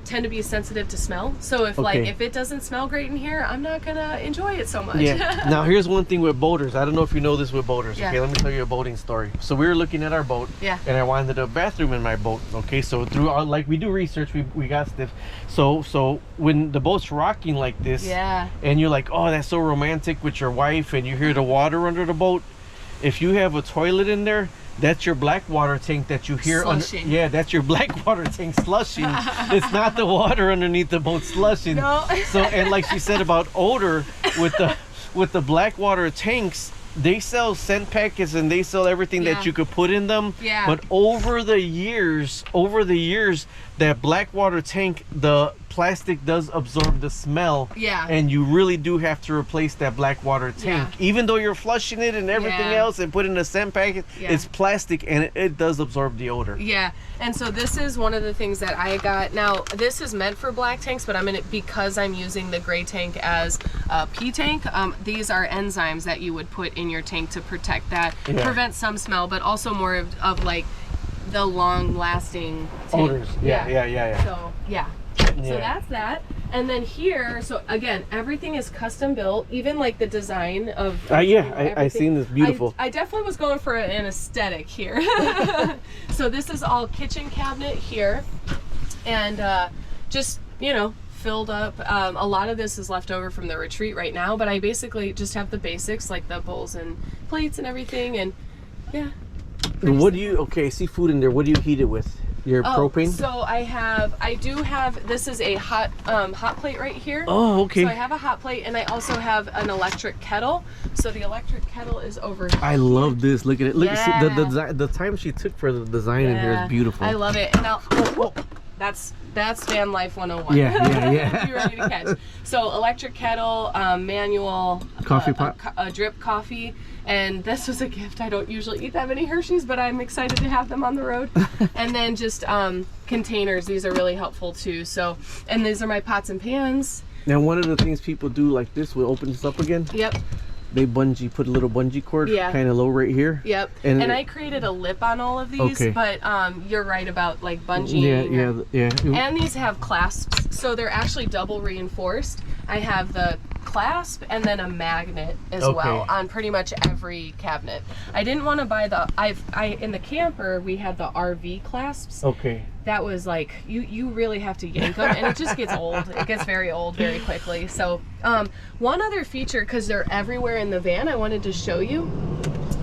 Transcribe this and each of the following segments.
tend to be sensitive to smell. So if if it doesn't smell great in here, I'm not gonna enjoy it so much. Yeah. Now here's one thing with boaters. I don't know if you know this with boaters. Okay, let me tell you a boating story. So we were looking at our boat. Yeah. And I wanted a bathroom in my boat. Okay, so through our, like we do research, we got stuff. So when the boat's rocking like this, and you're like, oh, that's so romantic with your wife, and you hear the water under the boat. If you have a toilet in there, that's your black water tank that you hear slushing. That's your black water tank slushing. It's not the water underneath the boat slushing. No. So, and like she said about odor, with the black water tanks, they sell scent packets and they sell everything that you could put in them. Yeah. But over the years, that black water tank, the plastic does absorb the smell. Yeah. And you really do have to replace that black water tank. Yeah. Even though you're flushing it and everything else and putting a scent packet, it's plastic and it does absorb the odor. Yeah. And so this is one of the things that I got. Now, this is meant for black tanks, but because I'm using the gray tank as a P tank, these are enzymes that you would put in your tank to protect that, prevent some smell, but also more of like the long-lasting odors. Yeah. So, so that's that. And then here, so again, everything is custom built, even like the design of I seen this beautiful. I definitely was going for an aesthetic here. So this is all kitchen cabinet here, and just filled up. A lot of this is left over from the retreat right now, but I basically just have the basics like the bowls and plates and everything, and what do you see food in there? What do you heat it with? Your propane? So I do have, this is a hot plate right here. Oh, okay. So I have a hot plate, and I also have an electric kettle. So the electric kettle is over here. I love this. Look at it. Look, see, the time she took for the design in here is beautiful. I love it. And that's van life 101. Yeah. You're ready to catch. So electric kettle, manual coffee pot, a drip coffee. And this was a gift. I don't usually eat that many Hershey's, but I'm excited to have them on the road. And then just containers. These are really helpful too. So, and these are my pots and pans. Now, one of the things people do like this, we'll open this up again. Yep. They put a little bungee cord kind of low right here. Yep. And I created a lip on all of these, but you're right about like bungeeing. Yeah. And these have clasps, so they're actually double reinforced. I have the clasp and then a magnet as well on pretty much every cabinet. I didn't want to buy in the camper we had the RV clasps. That was like you really have to yank them, and it just gets old. It gets very old very quickly. So one other feature, because they're everywhere in the van, I wanted to show you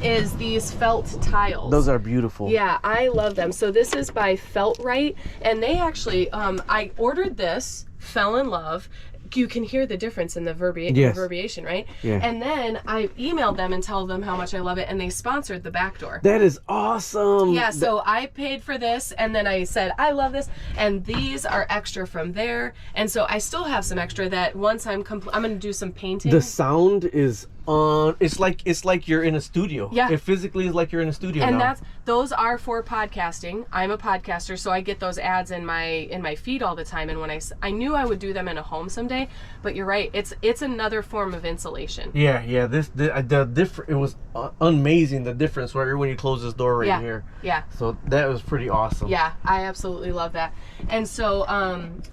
is these felt tiles. Those are beautiful. Yeah, I love them. So this is by Feltrite, and they actually I ordered this, fell in love. You can hear the difference in the verbiation, right? Yeah. And then I emailed them and told them how much I love it, and they sponsored the back door. That is awesome. Yeah, so I paid for this, and then I said, I love this, and these are extra from there. And so I still have some extra that once I'm going to do some painting. The sound is it's like you're in a studio. Yeah. It physically is like you're in a studio. And those are for podcasting. I'm a podcaster, so I get those ads in my feed all the time. And when I knew I would do them in a home someday, but you're right. It's another form of insulation. Yeah. It was amazing, the difference right when you close this door right here. Yeah. So that was pretty awesome. Yeah, I absolutely love that. And so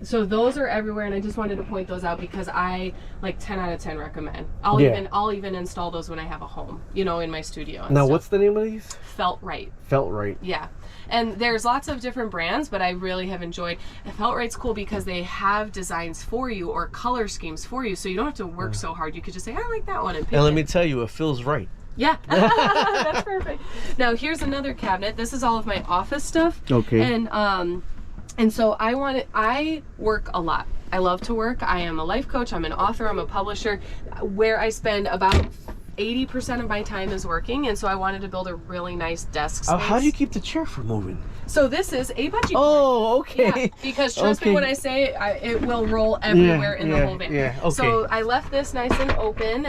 so those are everywhere, and I just wanted to point those out because I like 10 out of 10 recommend. I'll even install those when I have a home, in my studio. Now, what's the name of these? Feltrite. Feltrite. Yeah. And there's lots of different brands, but I really have enjoyed. Feltrite's cool because they have designs for you or color schemes for you, so you don't have to work so hard. You could just say, I like that one, and pick it. Let me tell you, it feels right. Yeah, that's perfect. Now, here's another cabinet. This is all of my office stuff. Okay. And so I work a lot. I love to work. I am a life coach. I'm an author. I'm a publisher. Where I spend about 80% of my time is working, and so I wanted to build a really nice desk space. How do you keep the chair from moving? So this is a bungee cord. Oh, okay. Yeah, because trust me when I say it will roll everywhere in the whole van. Yeah, okay. So I left this nice and open,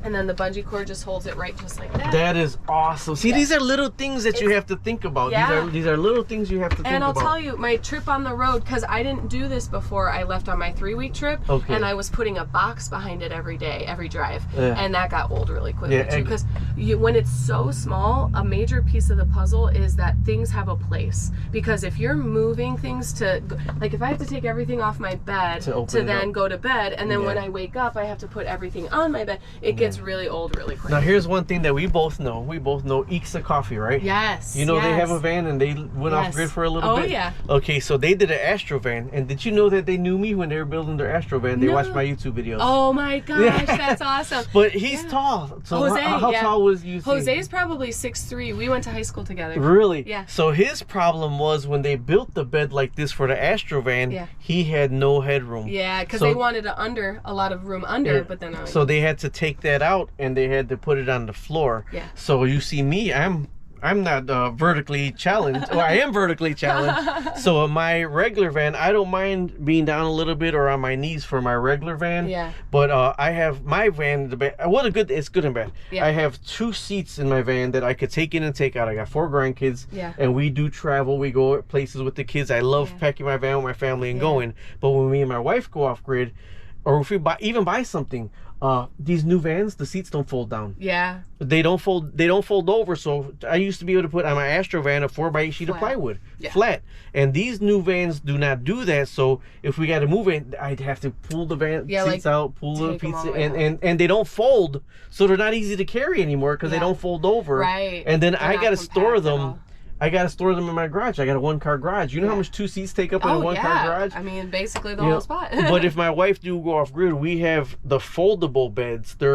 and then the bungee cord just holds it right just like that. That is awesome. See, these are little things that you have to think about. Yeah. These are little things you have to think about. And I'll tell you, my trip on the road, because I didn't do this before I left on my 3-week trip, and I was putting a box behind it every day, every drive, and that got old really quickly too. Because when it's so small, a major piece of the puzzle is that things have a place. Because if you're moving things to, like if I have to take everything off my bed to then go to bed, and then when I wake up, I have to put everything on my bed, it gets really old really quick. Now here's one thing that we both know. We both know Ixa Coffee, right? Yes. You know they have a van and they went off grid for a little bit. Oh yeah. Okay, so they did an Astro van, and did you know that they knew me when they were building their Astro van? They watched my YouTube videos. Oh my gosh, that's awesome. But he's tall. So Jose, how tall was you? Jose's probably 6'3". We went to high school together. Really? Yeah. So his problem was when they built the bed like this for the Astro van, he had no headroom. Yeah, because they wanted a lot of room under, but then so they had to take that out and they had to put it on the floor. Yeah. So you see me, I'm not vertically challenged. Well, I am vertically challenged. So in my regular van, I don't mind being down a little bit or on my knees for my regular van. Yeah. But I have my van, it's good and bad. Yeah. I have 2 seats in my van that I could take in and take out. I got 4 grandkids. Yeah. And we do travel. We go places with the kids. I love packing my van with my family and going. But when me and my wife go off grid, or if we even buy something, these new vans, the seats don't fold down. Yeah. They don't fold over. So I used to be able to put on my Astro van a 4x8 sheet of plywood, flat. And these new vans do not do that. So if we got to move it, I'd have to pull the van seats out, pull the pizza, and they don't fold. So they're not easy to carry anymore because they don't fold over. Right. And then I got to store them. I got to store them in my garage. I got a 1-car garage. You know how much 2 seats take up in a 1-car garage? I mean, basically the whole spot. But if my wife do go off grid, we have the foldable beds. They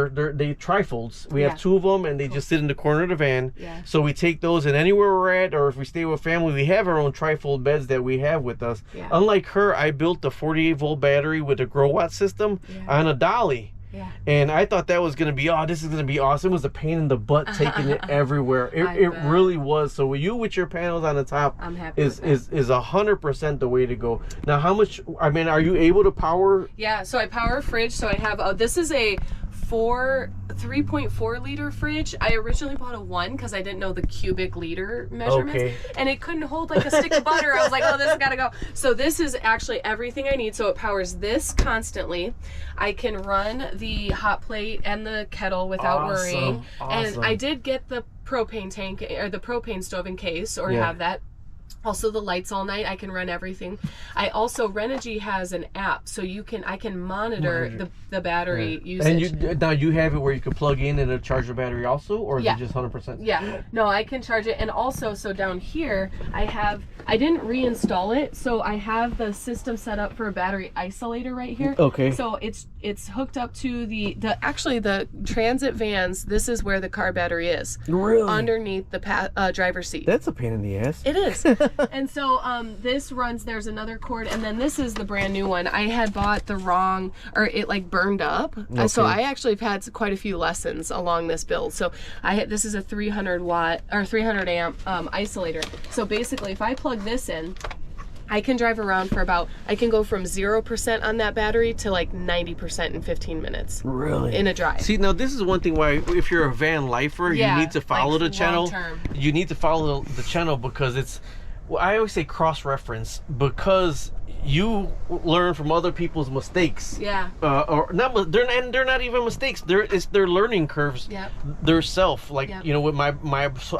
trifolds. We have 2 of them, and they just sit in the corner of the van. Yeah. So we take those, and anywhere we're at, or if we stay with family, we have our own trifold beds that we have with us. Yeah. Unlike her, I built the 48-volt battery with a grow watt system on a dolly. Yeah. And I thought that was going to be, this is going to be awesome. It was a pain in the butt taking it everywhere. It really was. So with your panels on the top, I'm happy is 100% the way to go. Now, how much, are you able to power? Yeah, so I power a fridge. So I have, this is a 3.4 liter fridge. I originally bought a 1 because I didn't know the cubic liter measurements, and it couldn't hold like a stick of butter. I was like, oh, this has got to go. So this is actually everything I need. So it powers this constantly. I can run the hot plate and the kettle without worrying. And I did get the propane tank or the propane stove in case, or have that. Also the lights all night. I can run everything. I also, Renogy has an app, so I can monitor the battery usage. And now you have it where you can plug in and charge the battery also, or is it just 100%? Yeah. No, I can charge it. And also, so down here I didn't reinstall it, so I have the system set up for a battery isolator right here. Okay. So it's hooked up to the transit vans. This is where the car battery is. Really? Underneath the driver's seat. That's a pain in the ass. It is. And so this runs, there's another cord, and then this is the brand new one. I had bought the wrong, or it like burned up. Okay. So I actually have had quite a few lessons along this build. So this is a 300 watt or 300 amp isolator. So basically if I plug this in, I can drive around for I can go from 0% on that battery to like 90% in 15 minutes. Really? In a drive. See, now this is one thing why if you're a van lifer, you need to follow the channel. You need to follow the channel because I always say cross-reference, because you learn from other people's mistakes. Yeah. Or not, they're not even mistakes. It's their learning curves. Yep. Their self. Like, you know, with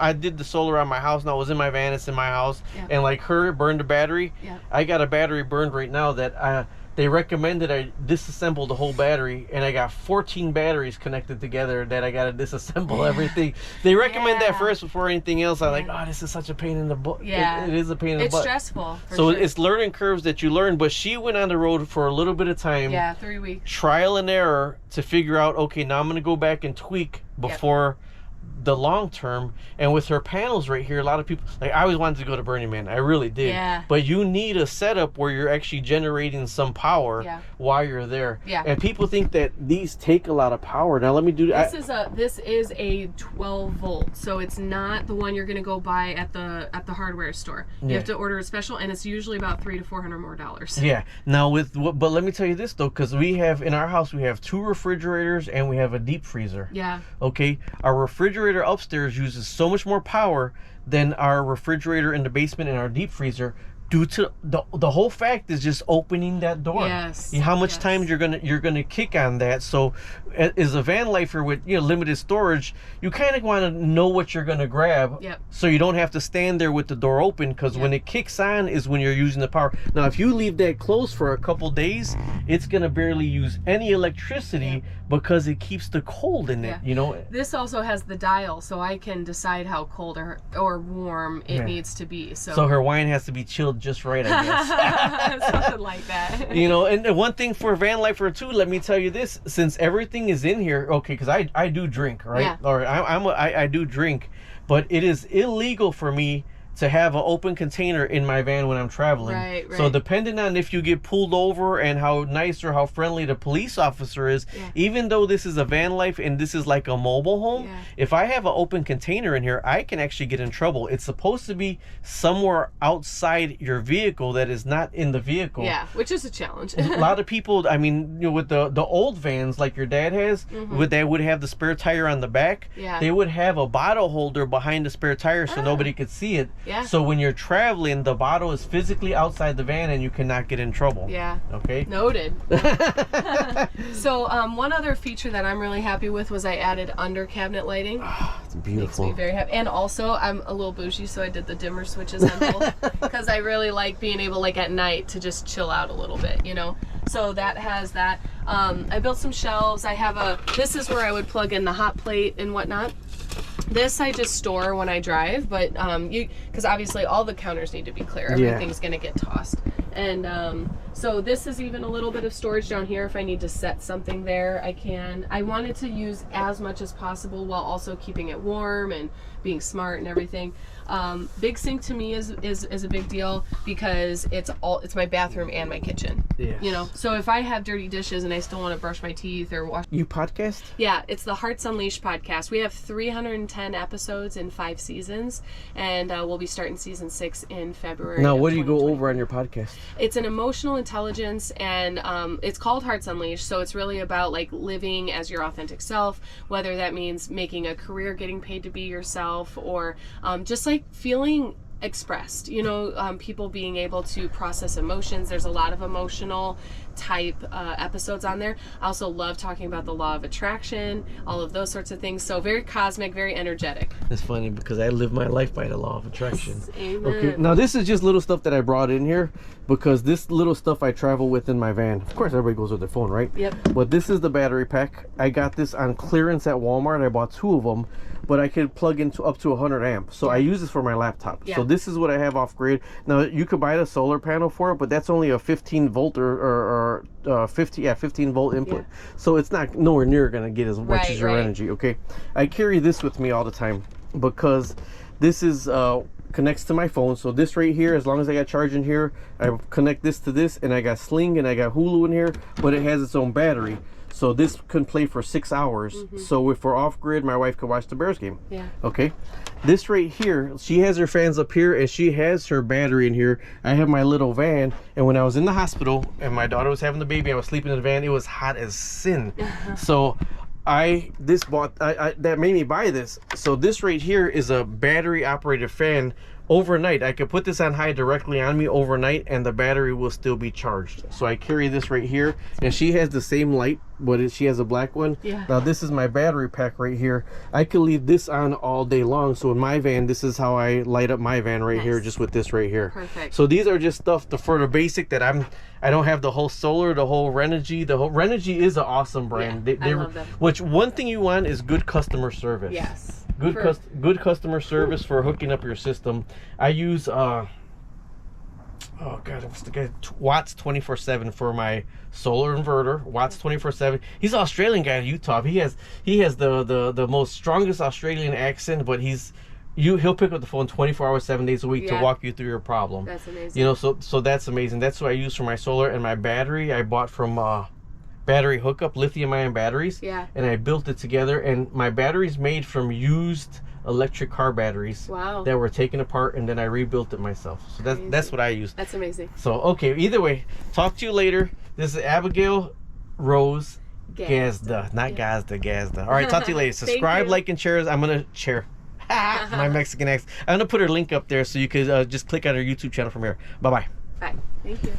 I did the solar on my house, and I was in my van, it's in my house, and like her burned the battery. Yeah. I got a battery burned right now that they recommended I disassemble the whole battery, and I got 14 batteries connected together that I got to disassemble everything. They recommend that first before anything else. I'm like, oh, this is such a pain in the butt. Yeah. It is a pain in the butt. It's stressful. So it's learning curves that you learn, but she went on the road for a little bit of time. Yeah, 3 weeks. Trial and error to figure out, okay, now I'm going to go back and tweak before the long term. And with her panels right here, a lot of people, like, I always wanted to go to Burning Man, I really did. Yeah. But you need a setup where you're actually generating some power while you're there. Yeah. And people think that these take a lot of power. Now let me do that. This is a 12 volt, so it's not the one you're gonna go buy at the hardware store. You have to order a special, and it's usually about $300 to $400 more. Yeah. Now but let me tell you this though, because we have in our house, we have 2 refrigerators and we have a deep freezer. Yeah. Okay. Our refrigerator upstairs uses so much more power than our refrigerator in the basement and our deep freezer, due to the whole fact is just opening that door. Yes. How much time you're gonna kick on that. So as a van lifer with limited storage, you kind of want to know what you're gonna grab. Yep. So you don't have to stand there with the door open, because when it kicks on is when you're using the power. Now if you leave that closed for a couple days, it's gonna barely use any electricity because it keeps the cold in it. This also has the dial, so I can decide how cold or warm it needs to be. So her wine has to be chilled just right, I guess. Something like that. And one thing for a van lifer too, let me tell you this, since everything is in here, okay, because I do drink, right? Or I do drink, but it is illegal for me to have an open container in my van when I'm traveling. Right. So depending on if you get pulled over and how nice or how friendly the police officer is, even though this is a van life and this is like a mobile home, if I have an open container in here, I can actually get in trouble. It's supposed to be somewhere outside your vehicle that is not in the vehicle. Yeah, which is a challenge. A lot of people, I mean, with the old vans like your dad has, they would have the spare tire on the back. They would have a bottle holder behind the spare tire so nobody could see it. So when you're traveling, the bottle is physically outside the van and you cannot get in trouble. Okay. Noted. So one other feature that I'm really happy with was I added under cabinet lighting. It's beautiful. Makes me very happy. And also I'm a little bougie, so I did the dimmer switches on both because I really like being able, like at night, to just chill out a little bit, So that has that. I built some shelves. I have this is where I would plug in the hot plate and whatnot. This I just store when I drive, but because obviously all the counters need to be clear. Everything's gonna get tossed. And so this is even a little bit of storage down here. If I need to set something there, I can. I wanted to use as much as possible while also keeping it warm and being smart and everything. Big sink to me is a big deal because it's my bathroom and my kitchen. So if I have dirty dishes and I still want to brush my teeth or wash. You podcast? Yeah, it's the Hearts Unleashed podcast. We have 310 episodes in 5 seasons, and we'll be starting season 6 in February. Now, what do you go over on your podcast? It's an emotional intelligence, and it's called Hearts Unleashed. So it's really about like living as your authentic self, whether that means making a career, getting paid to be yourself, or just like feeling expressed, people being able to process emotions. There's a lot of emotional type episodes on there. I also love talking about the law of attraction, all of those sorts of things. So very cosmic, very energetic. It's funny because I live my life by the law of attraction. Amen. Okay, now this is just little stuff that I brought in here because this little stuff I travel with in my van. Of course, everybody goes with their phone, right? Yep. But this is the battery pack. I got this on clearance at Walmart. I bought 2 of them, but I could plug into up to 100 amps. So I use this for my laptop. So this is what I have off grid. Now you could buy the solar panel for it, but that's only a 15 volt or 15 volt input. So it's not nowhere near gonna get as much as your energy. Okay, I carry this with me all the time because this is connects to my phone. So this right here, as long as I got charge in here, I connect this to this, and I got Sling and I got Hulu in here, but it has its own battery. So this can play for 6 hours. So if we're off grid, my wife could watch the Bears game. Okay. This right here, she has her fans up here and she has her battery in here. I have my little van, and when I was in the hospital and my daughter was having the baby, I was sleeping in the van. It was hot as sin. So that made me buy this. So this right here is a battery operated fan. Overnight, I could put this on high directly on me overnight and the battery will still be charged. So I carry this right here, and she has the same light, but she has a black one. Now this is my battery pack right here. I could leave this on all day long. So in my van, this is how I light up my van right here, just with this right here. Perfect. So these are just stuff for the basic that I don't have the whole solar, the whole Renogy. The whole Renogy is an awesome brand. I love them. Which one thing you want is good customer service. Yes. Good customer service for hooking up your system. I use oh god, what's the guy? Watts 24/7 for my solar inverter. Watts 24/7. He's an Australian guy in Utah. He has the most strongest Australian accent, but he'll pick up the phone 24 hours 7 days a week to walk you through your problem. That's amazing. So that's amazing. That's what I use for my solar. And my battery I bought from battery hookup, lithium-ion batteries. And I built it together, and my battery's made from used electric car batteries that were taken apart, and then I rebuilt it myself. So that's what I use. That's amazing. So okay, either way, talk to you later. This is Abigail Rose Gazda, not Gazda, Gazda. All right, talk to you later. Subscribe, like, and share. I'm gonna share. My Mexican accent. I'm gonna put her link up there so you could just click on her YouTube channel from here. Bye bye. Bye. Thank you.